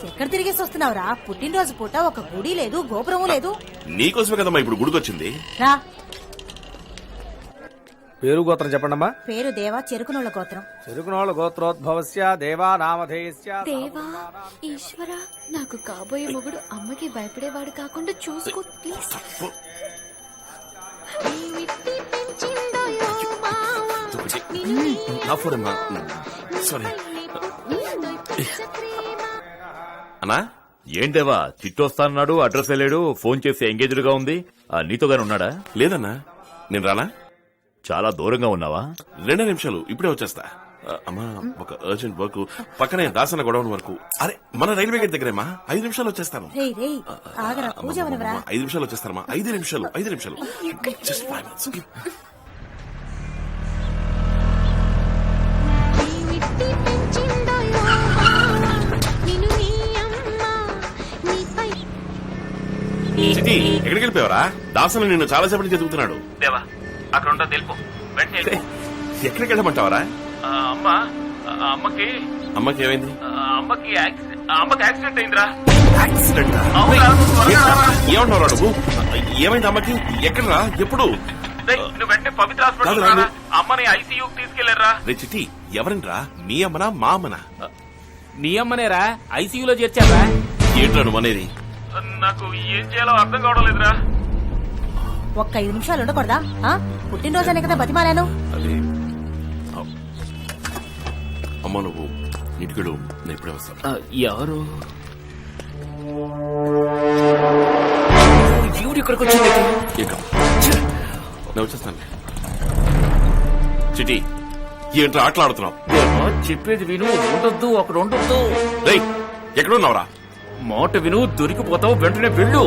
ఎక్కడ తిరిగేసి వస్తున్నావురా? పుట్టినరోజు పూట ఒక గుడి లేదు, గోపురము లేదు. నీకోసమే కదమ్మా ఇప్పుడు గుడికొచ్చింది. రా. పేరు గోత్రం చెప్పండమ్మా. పేరు దేవా, చెరుకునోళ్ళ గోత్రం. చెరుకునోళ్ళ గోత్రోద్భవస్య దేవా నామధేయస్య. దేవా ఈశ్వర, నాకు కాబోయే మొగుడు అమ్మకి భయపడేవాడు కాకుండా చూసుకో ప్లీజ్. అన్నా ఏంటేవా చిట్టొస్తాన్నాడు, అడ్రస్ లేడు, ఫోన్ చేసి ఎంగేజ్డ్ గా ఉంది. నీతోగానే ఉన్నాడా? లేదన్నా, నేను రానా? చాలా దూరంగా ఉన్నావా? 2 నిమిషాలు, ఇప్పుడే వచ్చేస్తా. అమ్మా ఒక అర్జెంట్ వర్క్ పక్కనే దాసన గొడవన్ వరకు. అరే మన రైల్వే గేట్ దగ్గరేమా, 5 నిమిషాలు వచ్చేస్తాను. 5 నిమిషాలు వచ్చేస్తానమ్మా. 5 నిమిషాలు. Just 5 minutes. చిటి ఎక్కడికి వెళ్ళిపోయావరా? దాసన నిన్ను చాలా సేపటి చదువుతున్నాడు. దేవా అక్కడ ఉంటా తెలుపు, వెంటనే ఎక్కడికి వెళ్ళమంటావరా? అమ్మకి ఏమైంది? అమ్మకి యాక్సిడెంట్ అయిందిరా. యాక్సిడెంట్? ఏమన్నారా నువ్వు? ఏమైంది అమ్మకి? ఎక్కడరా? ఎప్పుడు? నువ్వు వెంటనే పవిత్ర హాస్పిటల్ అమ్మని ఐసీయూ తీసుకెళ్లారా. రే చిట్టి, ఎవరినరా? మీ అమ్మనా మా అమ్మనా? నీ అమ్మనేరా, ఐసీయూలో చేర్చారా. ఏంట్రా నువ్వు అనేది? నాకు ఏం చేయాలో అర్థం కావడం లేదురా. ఒక్క 5 నిమిషాలు ఉండకూడదా? పుట్టినరోజు అనే కదా బతిమాలాను. అది అమ్మ నువ్వు ఇంటికెళ్ళు, నేను ఇప్పుడే వస్తాను. ఎవరు ఇక్కడికి వచ్చింది? నేను వచ్చేస్తాను. చిటి ఏంట్రా ఆటలాడుతున్నావు? చెప్పేది విను, ఉండొద్దు అక్కడ ఉండొద్దు. రేయ్ ఎక్కడున్నావురా? మాట విను, దొరికిపోతావు, వెంటనే వెళ్ళు.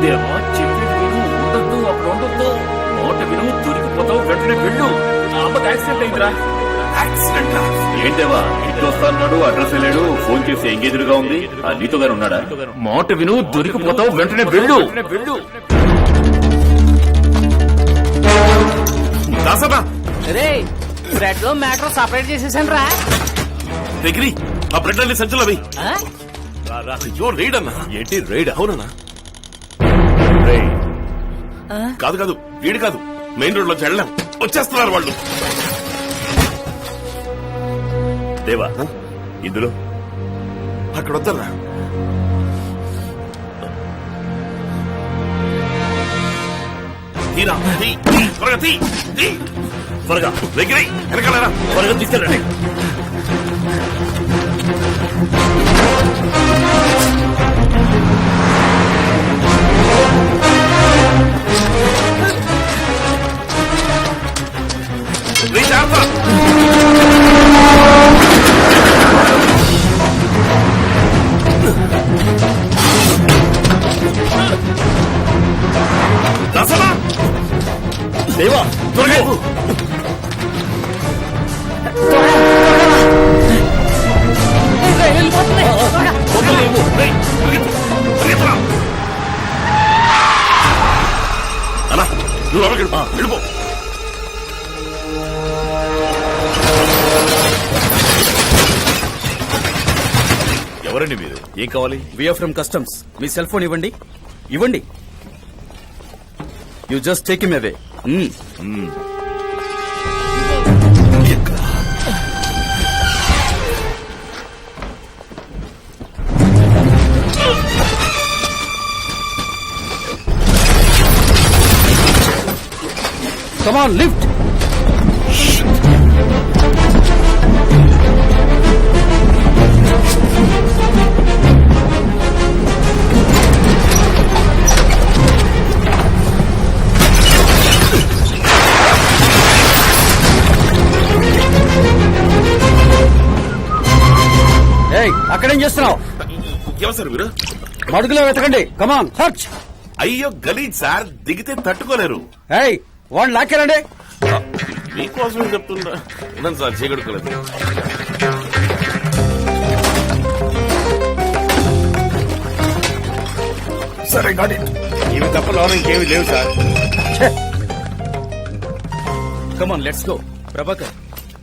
దేవా చెప్పేది విను, ఉండొద్దు అక్కడ ఉండొద్దు. మాట విను, దొరికిపోతావు, వెంటనే వెళ్ళు. అమ్మకి యాక్సిడెంట్ అయిందిరా. యాక్సిడెంట్? ఏంటేవా చిట్టొస్తాన్నాడు, అడ్రస్ లేడు, ఫోన్ చేసి ఎంగేజ్డ్ గా ఉంది. నీతోగానే ఉన్నాడా? మాట విను, దొరికిపోతావు, వెంటనే వెళ్ళు. దాసనా రే బ్రెడ్ లో మ్యాటర్ సపరేట్ చేసేసాను రా. దగ్గరి ఆ బ్రెడ్ అన్ని సంచులు అవి. అయ్యో రైడ్ అన్నా. ఏంటి రైడ్? అవునన్నా. రైడ్ కాదు వీడు కాదు, మెయిన్ రోడ్ లో వెళ్ళాం, వచ్చేస్తున్నారు వాళ్ళు. దేవా ఇందులో అక్కడ వద్దరా. తీరా త్వరగా త్వరగా దగ్గర వెనకాలరా, త్వరగా తీసుకెళ్ళండి. దేవా త్వరగా అన్నా నువ్వు లోపలికి వెళ్ళిపో. ఎవరండి మీరు? ఏం కావాలి? We're from customs. మీ సెల్ ఫోన్ ఇవ్వండి. You just take him away. Come on, lift. Hey, అక్కడేం చేస్తున్నావు? ఎవరు సార్ మీరు? మడుగులో వెతకండి. కమాన్ సర్చ్. అయ్యో గలీజ్ సార్, దిగితే తట్టుకోలేరు. ఏయ్ వాడిని లాక్కారండి. మీకోసమే చెప్తుందా? ఉన్నాను సార్, చేయగడుకోలేదు. సరే గాడి, ఇవి తప్ప లోన్ ఇంకేమి లేవు sir. Come on let's go. Prabhakar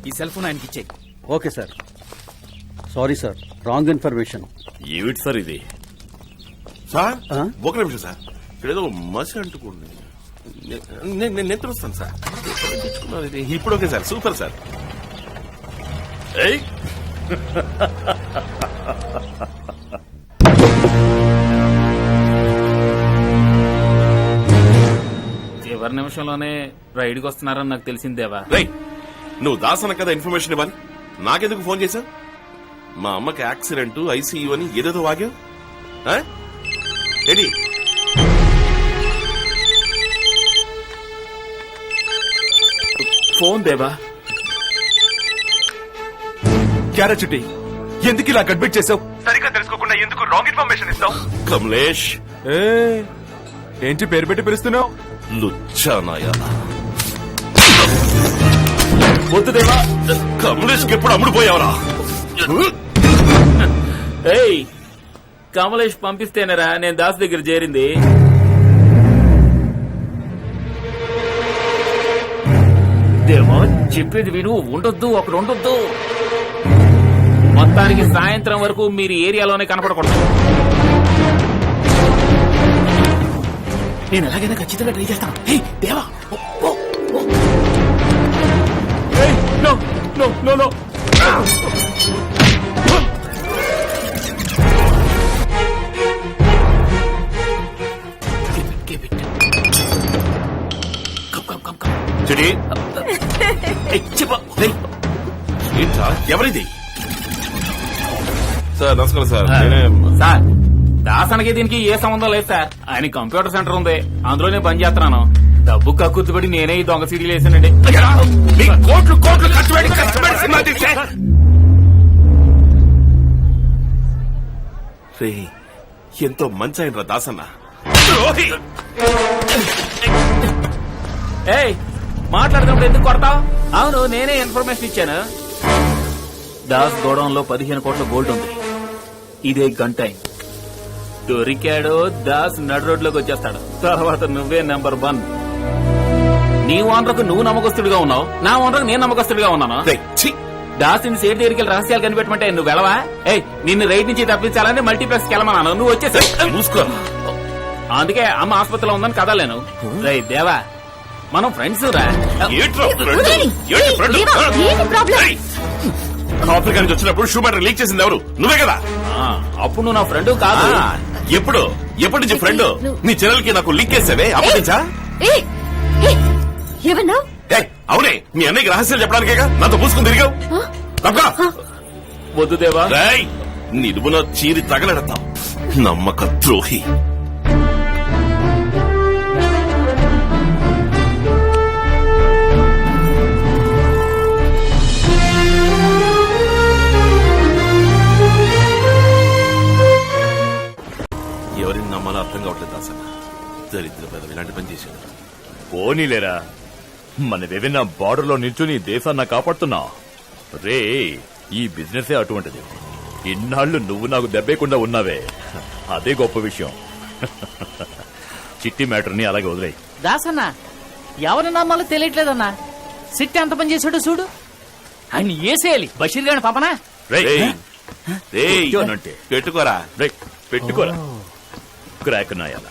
ఈ సెల్ ఫోన్ ఆయనకి ఇచ్చేయి. Okay sir. Sorry sir, wrong information. ఏమిటి సార్ ఇది? సార్ ఆ? ఒక నిమిషం సార్, ఇక్కడేదో మసి అంటుకోండి. నేను తెలుస్తాను సార్. తెచ్చుకున్నారు ఇది. ఇప్పుడు ఓకే సార్, సూపర్ సార్. ఏయ్ చివరి నిమిషంలోనే రైడ్కి వస్తున్నారని నాకు తెలిసిందేవా. రేయ్, నువ్వు దాసన కదా ఇన్ఫర్మేషన్ ఇవ్వాలి, నాకెందుకు ఫోన్ చేశావు? మా అమ్మకి యాక్సిడెంట్, ఐసీయూ అని ఏదేదో వాగావు. ఏడి ఫోన్ దేవా. క్యారా చుట్టి, ఎందుకు ఇలా అడ్మిట్ చేసావు? సరిగ్గా తెలుసుకోకుండా ఎందుకు రాంగ్ ఇన్ఫర్మేషన్ ఇస్తావు? కమలేష్. ఏంటి పేరు పెట్టి పిలుస్తున్నావు? లుచ్చానాయా. వద్దు దేవా. కమలేష్ కి ఎప్పుడు అమ్ముడు పోయావరా? ఏయ్, కమలేష్ పంపిస్తేనేరా నేను దాస్ దగ్గర చేరింది. దేవా చెప్పేది విను, ఉండొద్దు, అక్కడ ఉండొద్దు. మొత్తానికి సాయంత్రం వరకు మీరు ఏరియాలోనే కనపడకూడదు. నేను ఎలాగైనా ఖచ్చితంగా ట్రై చేస్తాను. ఏయ్, దేవా నో నో నో నో. చెడి ఏంటా? ఎవరిది? సార్ నమస్కారం సార్. నేనే సార్, దాసనకి దీనికి ఏ సంబంధం లేదు సార్. ఆయన కంప్యూటర్ సెంటర్ ఉంది, అందులో నేను పని చేస్తున్నాను. డబ్బు కక్కుర్తిపడి నేనే ఈ దొంగ సీడీలు వేసానండి. మీకు కోట్లు కోట్లు కష్టపడి సినిమా తీస్తే రే, ఎంతో మంచి అయినరా దాసన్న. ఏయ్, మాట్లాడుతున్నప్పుడు ఎందుకు కొడతావు? అవును, నేనే ఇన్ఫర్మేషన్ ఇచ్చాను. దాస్ గోడౌన్ లో 15 కోట్ల గోల్డ్ ఉంది. ఇదే గంట దొరికాడు, దాస్ నడు రోడ్లోకి వచ్చేస్తాడు. తర్వాత నువ్వే నెంబర్ 1. నీ ఓనర్కు నువ్వు నమ్మకస్తుడిగా ఉన్నావు, నా ఓనర్కు నేను నమ్మకస్తుడిగా ఉన్నాను. దాస్ ని సేట్ దగ్గరికి రహస్యాలు కనిపెట్టమంటే నువ్వు వెళ్ళవా? ఏయ్, నిన్ను రైట్ నుంచి తప్పించాలని మల్టీప్లెక్స్ కెళ్ళమన్నాను, నువ్వు వచ్చేసా. మూసుకో. అందుకే అమ్మ ఆసుపత్రిలో ఉందని కదలేను. రేయ్ దేవా, మనం ఫ్రెండ్స్ రా. ఆఫ్రికా నుంచి వచ్చినప్పుడు షూ బ్యాటరీ లీక్ చేసింది ఎవరు? నువ్వే కదా. అప్పుడు నువ్వు నా ఫ్రెండ్ కాదు. ఎప్పుడు ఎప్పటి నుంచి ఫ్రెండ్? నీ చెల్లెలకి నాకు లీక్ చేసావే అప్పటి నుంచా? ఏమన్నా? అవునే, మీ అన్నయ్యకి రహస్యాలు చెప్పడానికేగా నాతో పూసుకుని తిరిగావు. వద్దు దేవా. రేయ్, నిలువున చీరి తగలెడతావు, నమ్మక ద్రోహి. ఎవరిని నమ్మాలో అర్థం కావట్లేదు దాసన్న. దరిద్ర పెదవి ఇలాంటి పని చేశాడు. పోనీలేరా, మనదేమైనా బార్డర్ లో నిల్చుని దేశాన్ని కాపాడుతున్నా. రే, ఈ బిజినెసే అటువంటిది. ఇన్నాళ్లు నువ్వు నాకు దెబ్బేయకుండా ఉన్నావే, అదే గొప్ప విషయం. చిట్టి మ్యాటర్ ని అలాగే వదిలేయి. దాసన్న, ఎవరి నమ్మాలో తెలియట్లేదన్నా. సిట్టి ఎంత పని చేశాడో చూడు. ఆయన ఏసేయాలి. బషీర్ గారిని పాపనా? అంటే పెట్టుకోరా. పెట్టుకోరా క్రాక్ నాయాల.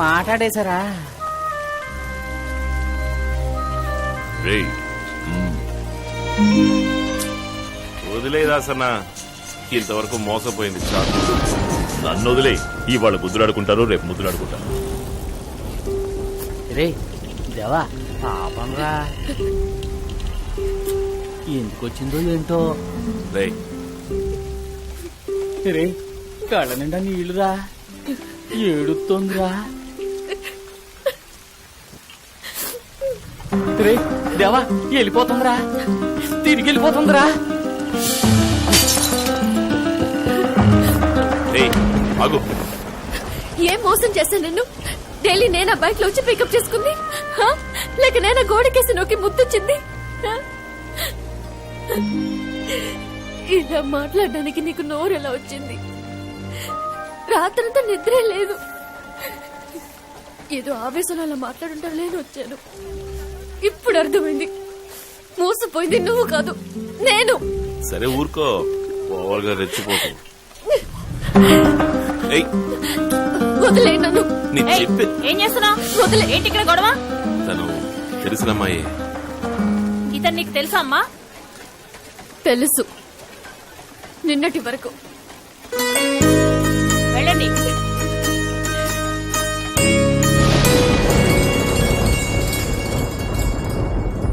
మాట్లాడేశారా? వదిలే దాసన్న, ఇంతవరకు మోసపోయింది చాలు. నన్ను వదిలే. ఇవాళ బుద్ధులాడుకుంటారు, రేపు ముద్దులాడుకుంటారు. రే దేవా, పాపం రా. ఎందుకు వచ్చిందో ఏంటో. రే, కళ్ళ నిండా నీళ్లురా, ఏడుతోందిరా. రే దేవా, వెళ్ళిపోతుందిరా, తిరిగి వెళ్ళిపోతుందిరా. ఏం మోసం చేశాను నిన్ను? డైలీ నేనా బైక్ లో వచ్చి పికప్ చేసుకుంది, లేక నేనా గోడకేసి నొక్కి ముద్దొచ్చింది? ఇలా మాట్లాడడానికి నీకు నోరు ఎలా వచ్చింది? రాత్రంతా నిద్రే లేదు. ఏదో ఆవేశంలో అలా మాట్లాడుంటారులేని వచ్చాను. ఇప్పుడు అర్థమైంది మోసపోయింది నువ్వు కాదు నేను. సరే ఊరుకో, ఓవర్గా రెచ్చిపోతు. ఏయ్, వదిలే నన్ను. నీ చెప్పే ఏం చేస్తున్నావు? వదిలే. ఏంటి ఇక్కడ గొడవ? తను తెలిసిన అమ్మాయి. ఇతను నీకు తెలుసా అమ్మా? తెలుసు. నిన్నటి వరకు